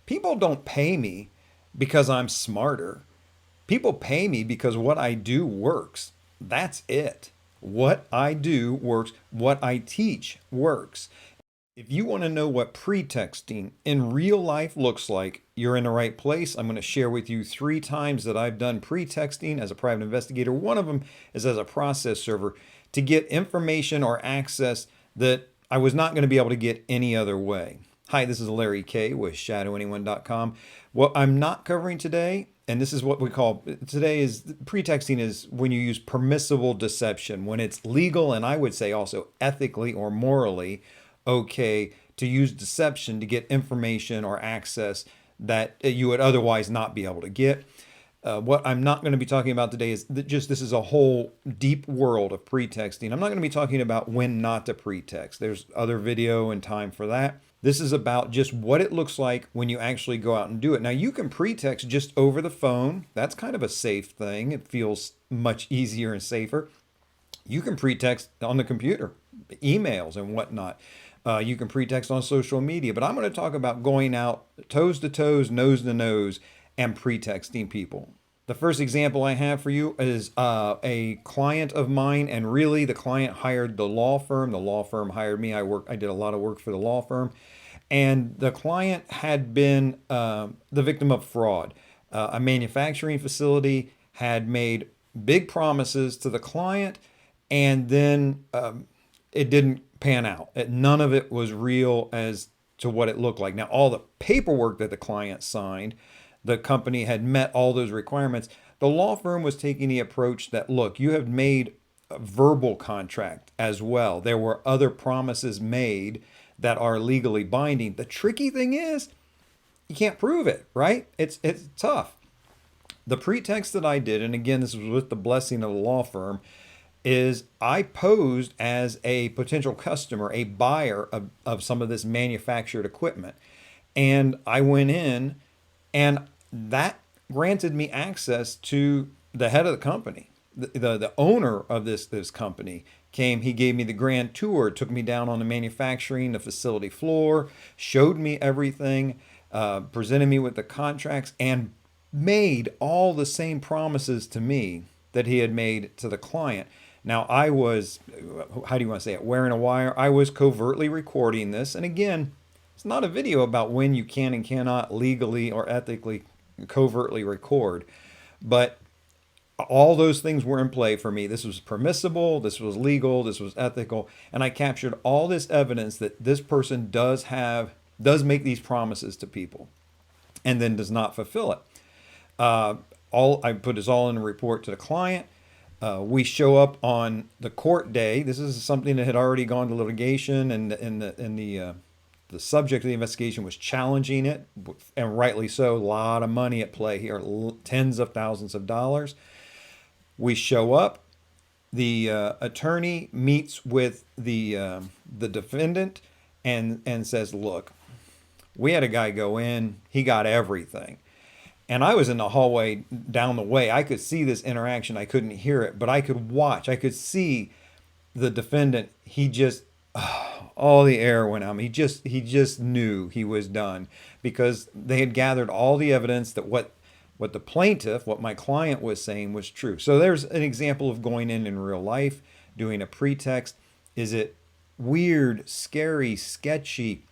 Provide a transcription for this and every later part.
People don't pay me because I'm smarter. People pay me because what I do works. That's it. What I do works. What I teach works. If you want to know what pretexting in real life looks like, you're in the right place. I'm going to share with you 3 times that I've done pretexting as a private investigator. One of them is as a process server to get information or access that I was not going to be able to get any other way. Hi, this is Larry K with shadowanyone.com. What I'm not covering today, and this is what we call today, is pretexting is when you use permissible deception, when it's legal and I would say also ethically or morally okay to use deception to get information or access that you would otherwise not be able to get. What I'm not going to be talking about today is just this is a whole deep world of pretexting. I'm not going to be talking about when not to pretext. There's other video and time for that. This is about just what it looks like when you actually go out and do it. Now, you can pretext just over the phone. That's kind of a safe thing. It feels much easier and safer. You can pretext on the computer, emails and whatnot. You can pretext on social media, but I'm going to talk about going out toes to toes, nose to nose, and pretexting people. The first example I have for you is a client of mine, and really the client hired the law firm. The law firm hired me. I did a lot of work for the law firm, and the client had been the victim of fraud. A manufacturing facility had made big promises to the client, and then it didn't pan out. None of it was real as to what it looked like. Now, all the paperwork that the client signed, the company had met all those requirements. The law firm was taking the approach that, look, you have made a verbal contract as well. There were other promises made that are legally binding. The tricky thing is you can't prove it, right? It's tough. The pretext that I did, and again, this was with the blessing of the law firm, is I posed as a potential customer, a buyer of some of this manufactured equipment. And I went in, and that granted me access to the head of the company. The owner of this company came, he gave me the grand tour, took me down on the manufacturing, the facility floor, showed me everything, presented me with the contracts, and made all the same promises to me that he had made to the client. Now, I was, how do you want to say it, wearing a wire. I was covertly recording this. And again, it's not a video about when you can and cannot legally or ethically covertly record. But all those things were in play for me. This was permissible, this was legal, this was ethical. And I captured all this evidence that this person does make these promises to people and then does not fulfill it. I put this all in a report to the client. We show up on the court day. This is something that had already gone to litigation, and the subject of the investigation was challenging it, and rightly so. A lot of money at play here, tens of thousands of dollars. We show up. The attorney meets with the defendant and says, "Look, we had a guy go in. He got everything." And I was in the hallway down the way. I could see this interaction. I couldn't hear it, but I could watch. I could see the defendant. He just, all the air went out of him. He just knew he was done because they had gathered all the evidence that what the plaintiff, what my client was saying was true. So there's an example of going in real life, doing a pretext. Is it weird, scary, sketchy?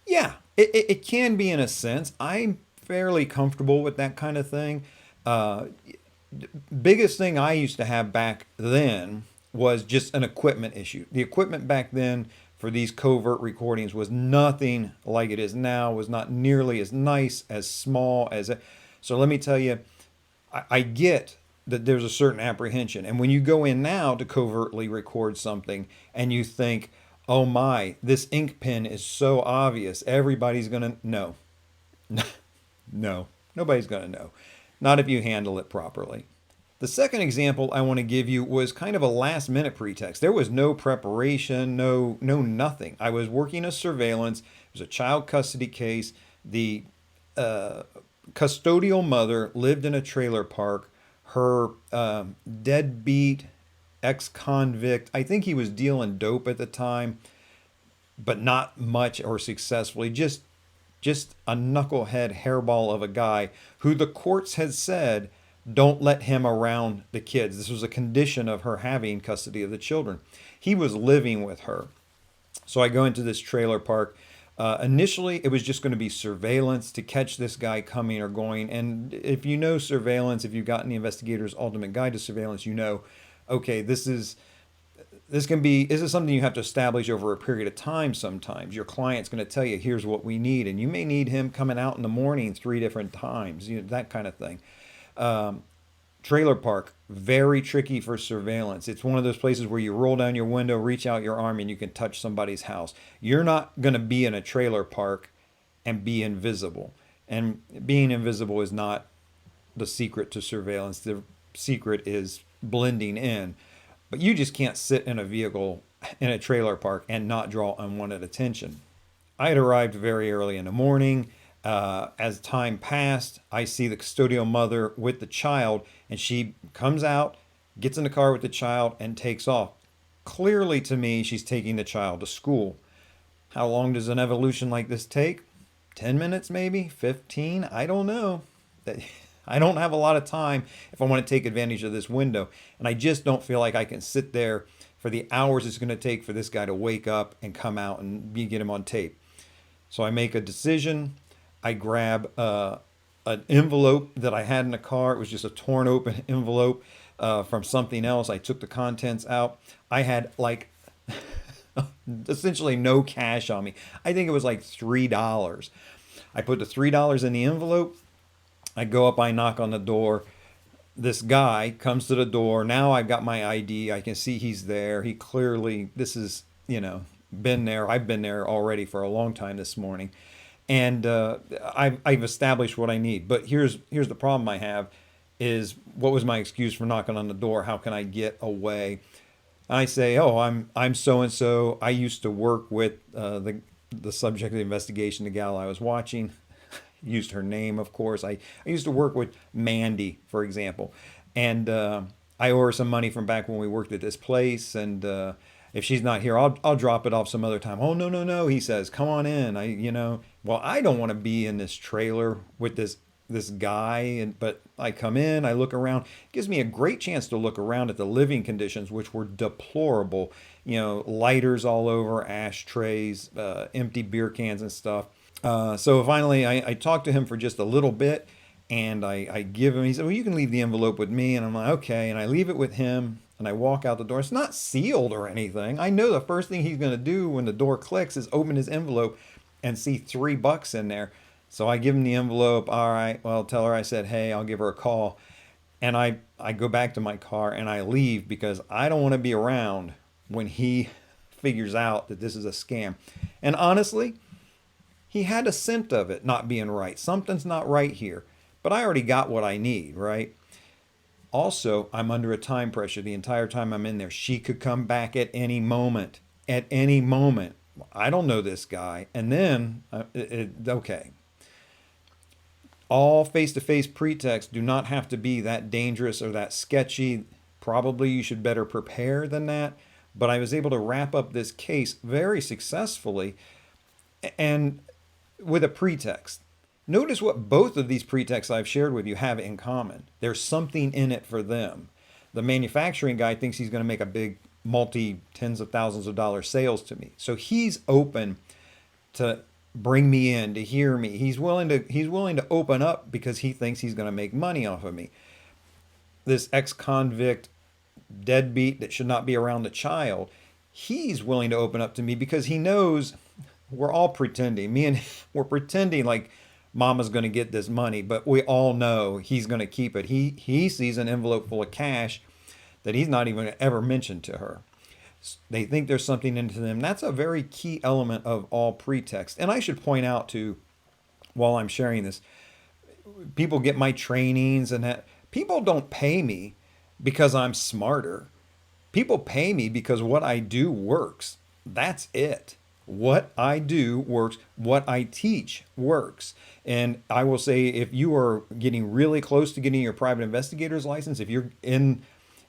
Yeah, it can be in a sense. I'm fairly comfortable with that kind of thing. Biggest thing I used to have back then was just an equipment issue. The equipment back then for these covert recordings was nothing like it is now, was not nearly as nice, as small as it. So let me tell you, I get that there's a certain apprehension. And when you go in now to covertly record something and you think, oh my, this ink pen is so obvious, everybody's going to know. No, nobody's going to know. Not if you handle it properly. The second example I want to give you was kind of a last minute pretext. There was no preparation, no nothing. I was working a surveillance. It was a child custody case. The custodial mother lived in a trailer park. Her deadbeat ex-convict, I think he was dealing dope at the time, but not much or successfully, just just a knucklehead hairball of a guy who the courts had said don't let him around the kids. This was a condition of her having custody of the children. He was living with her. So I go into this trailer park. Initially, it was just going to be surveillance to catch this guy coming or going. And if you know surveillance, if you've gotten the Investigator's Ultimate Guide to Surveillance, you know, okay, this is something you have to establish over a period of time. Sometimes your client's going to tell you, here's what we need, and you may need him coming out in the morning 3 different times, that kind of thing. Trailer park, very tricky for surveillance. It's one of those places where you roll down your window, reach out your arm, and you can touch somebody's house. You're not going to be in a trailer park and be invisible. And being invisible is not the secret to surveillance. The secret is blending in. But you just can't sit in a vehicle in a trailer park and not draw unwanted attention. I had arrived very early in the morning. As time passed, I see the custodial mother with the child, and she comes out, gets in the car with the child, and takes off. Clearly, to me, she's taking the child to school. How long does an evolution like this take? 10 minutes, maybe? 15? I don't know. I don't have a lot of time if I want to take advantage of this window. And I just don't feel like I can sit there for the hours it's going to take for this guy to wake up and come out and get him on tape. So I make a decision. I grab an envelope that I had in the car. It was just a torn open envelope from something else. I took the contents out. I had like essentially no cash on me. I think it was like $3. I put the $3 in the envelope. I go up, I knock on the door. This guy comes to the door. Now I've got my ID. I can see he's there. He clearly, this is, been there. I've been there already for a long time this morning. And I've established what I need. But here's the problem I have is, what was my excuse for knocking on the door? How can I get away? I say, oh, I'm so and so. I used to work with the subject of the investigation, the gal I was watching. Used her name, of course. I used to work with Mandy, for example, and I owe her some money from back when we worked at this place. And if she's not here, I'll drop it off some other time. Oh, no, he says, come on in. Well, I don't want to be in this trailer with this guy, but I come in, I look around. It gives me a great chance to look around at the living conditions, which were deplorable. Lighters all over, ashtrays, empty beer cans and stuff. So finally, I talked to him for just a little bit, and I give him, he said, well, you can leave the envelope with me. And I'm like, okay. And I leave it with him, and I walk out the door. It's not sealed or anything. I know the first thing he's going to do when the door clicks is open his envelope and see $3 in there. So I give him the envelope. All right, well, tell her I said, hey, I'll give her a call. And I go back to my car and I leave because I don't want to be around when he figures out that this is a scam. And honestly, he had a scent of it not being right. Something's not right here. But I already got what I need, right? Also, I'm under a time pressure the entire time I'm in there. She could come back at any moment. At any moment. I don't know this guy. And then, okay. All face-to-face pretexts do not have to be that dangerous or that sketchy. Probably you should better prepare than that. But I was able to wrap up this case very successfully and with a pretext. Notice what both of these pretexts I've shared with you have in common. There's something in it for them. The manufacturing guy thinks he's going to make a big tens of thousands of dollar sales to me. So he's open to bring me in, to hear me. He's willing to open up because he thinks he's going to make money off of me. This ex-convict deadbeat that should not be around the child, he's willing to open up to me because he knows we're all pretending. We're pretending like mama's going to get this money, but we all know he's going to keep it. He sees an envelope full of cash that he's not even ever mentioned to her. They think there's something into them. That's a very key element of all pretext. And I should point out too, while I'm sharing this, people get my trainings and that. People don't pay me because I'm smarter. People pay me because what I do works. That's it. What I do works. What I teach works. And I will say, if you are getting really close to getting your private investigator's license, if you're in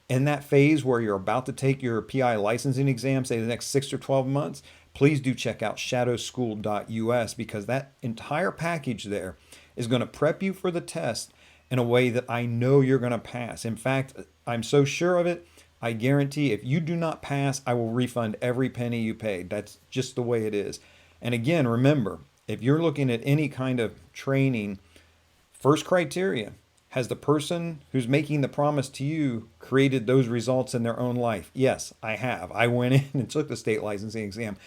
that phase where you're about to take your PI licensing exam, say the next 6 or 12 months, please do check out shadowschool.us, because that entire package there is going to prep you for the test in a way that I know you're going to pass. In fact, I'm so sure of it, I guarantee if you do not pass, I will refund every penny you paid. That's just the way it is. And again, remember, if you're looking at any kind of training, first criteria, has the person who's making the promise to you created those results in their own life? Yes, I have. I went in and took the state licensing exam.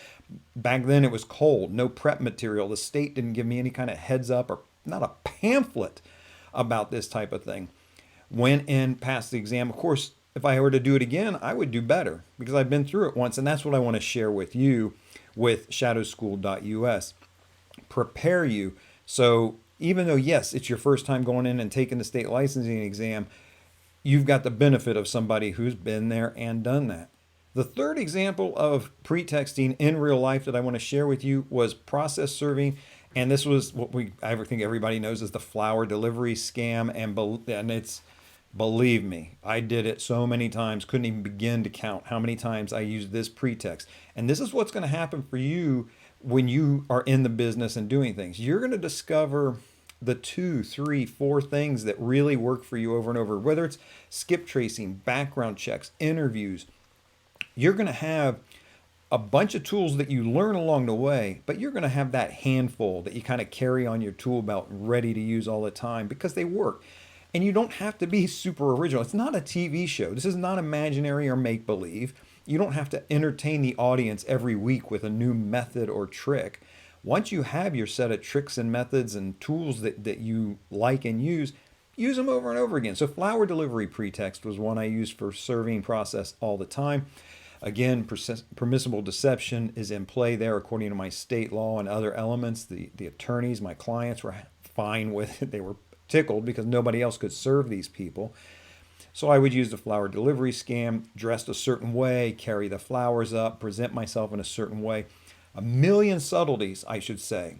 Back then it was cold, no prep material. The state didn't give me any kind of heads up or not a pamphlet about this type of thing. Went in, passed the exam. Of course, if I were to do it again, I would do better because I've been through it once. And that's what I want to share with you with shadowschool.us. Prepare you. So even though, yes, it's your first time going in and taking the state licensing exam, you've got the benefit of somebody who's been there and done that. The third example of pretexting in real life that I want to share with you was process serving. And this was what I think everybody knows is the flower delivery scam. And it's, believe me, I did it so many times, couldn't even begin to count how many times I used this pretext. And this is what's going to happen for you when you are in the business and doing things. You're going to discover the 2, 3, 4 things that really work for you over and over, whether it's skip tracing, background checks, interviews. You're going to have a bunch of tools that you learn along the way, but you're going to have that handful that you kind of carry on your tool belt ready to use all the time because they work. And you don't have to be super original. It's not a TV show. This is not imaginary or make-believe. You don't have to entertain the audience every week with a new method or trick. Once you have your set of tricks and methods and tools that you like and use them over and over again. So flower delivery pretext was one I used for serving process all the time. Again, permissible deception is in play there according to my state law and other elements. The attorneys, my clients, were fine with it. They were tickled because nobody else could serve these people. So I would use the flower delivery scam, dressed a certain way, carry the flowers up, present myself in a certain way. A million subtleties, I should say,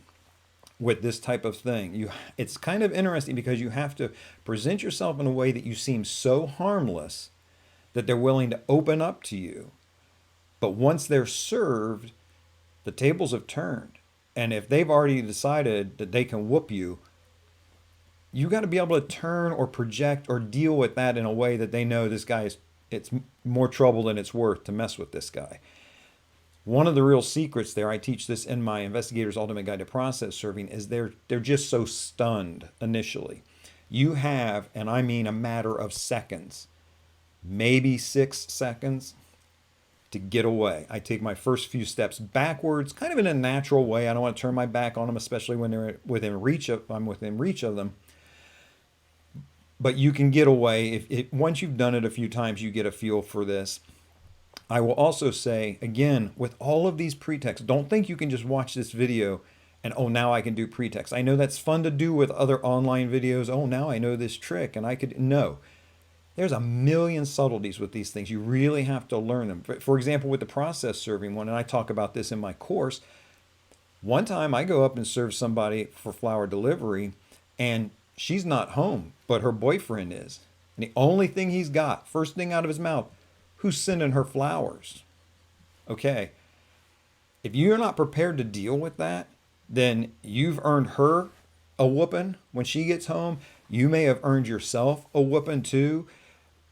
with this type of thing. It's kind of interesting because you have to present yourself in a way that you seem so harmless that they're willing to open up to you. But once they're served, the tables have turned. And if they've already decided that they can whoop you, you got to be able to turn or project or deal with that in a way that they know this guy it's more trouble than it's worth to mess with this guy. One of the real secrets there, I teach this in my Investigator's Ultimate Guide to Process Serving, is they're just so stunned initially. You have, and I mean a matter of seconds, maybe 6 seconds, to get away. I take my first few steps backwards, kind of in a natural way. I don't want to turn my back on them, especially when they're within reach of them. But you can get away. Once you've done it a few times, you get a feel for this. I will also say, again, with all of these pretexts, don't think you can just watch this video and, oh, now I can do pretext. I know that's fun to do with other online videos. Oh, now I know this trick and I could, no. There's a million subtleties with these things. You really have to learn them. For example, with the process serving one, and I talk about this in my course, one time I go up and serve somebody for flower delivery and she's not home, but her boyfriend is. And the only thing he's got, first thing out of his mouth, who's sending her flowers? Okay. If you're not prepared to deal with that, then you've earned her a whooping when she gets home. You may have earned yourself a whooping too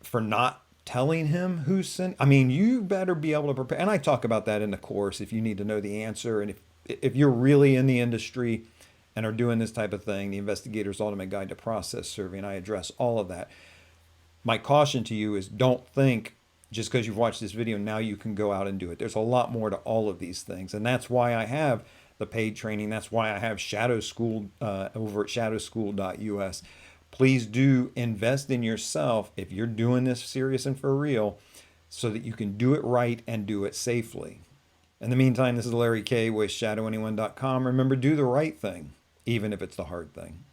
for not telling him who's sent. I mean, you better be able to prepare. And I talk about that in the course if you need to know the answer. And if you're really in the industry and are doing this type of thing, the Investigator's Ultimate Guide to Process Serving, I address all of that. My caution to you is don't think just because you've watched this video, now you can go out and do it. There's a lot more to all of these things. And that's why I have the paid training. That's why I have Shadow School over at shadowschool.us. Please do invest in yourself if you're doing this serious and for real so that you can do it right and do it safely. In the meantime, this is Larry K with shadowanyone.com. Remember, do the right thing, even if it's the hard thing.